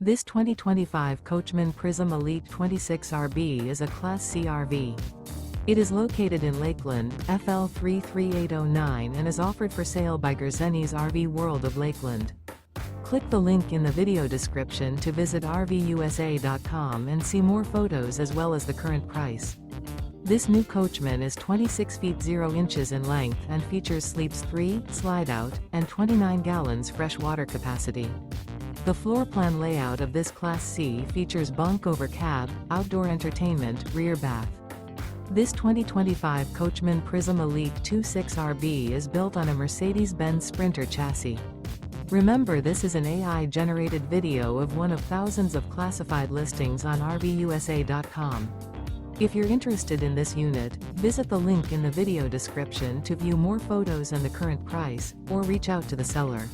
This 2025 Coachmen Prism Elite 26RB is a Class C RV. It is located in Lakeland, FL 33809 and is offered for sale by Gerzeny's RV World of Lakeland. Click the link in the video description to visit RVUSA.com and see more photos as well as the current price. This new Coachmen is 26 feet 0 inches in length and features sleeps 3, slide-out, and 29 gallons fresh water capacity. The floor plan layout of this Class C features bunk over cab, outdoor entertainment, rear bath. This 2025 Coachmen Prism Elite 26RB is built on a Mercedes-Benz Sprinter chassis. Remember, this is an AI-generated video of one of thousands of classified listings on RVUSA.com. If you're interested in this unit, visit the link in the video description to view more photos and the current price, or reach out to the seller.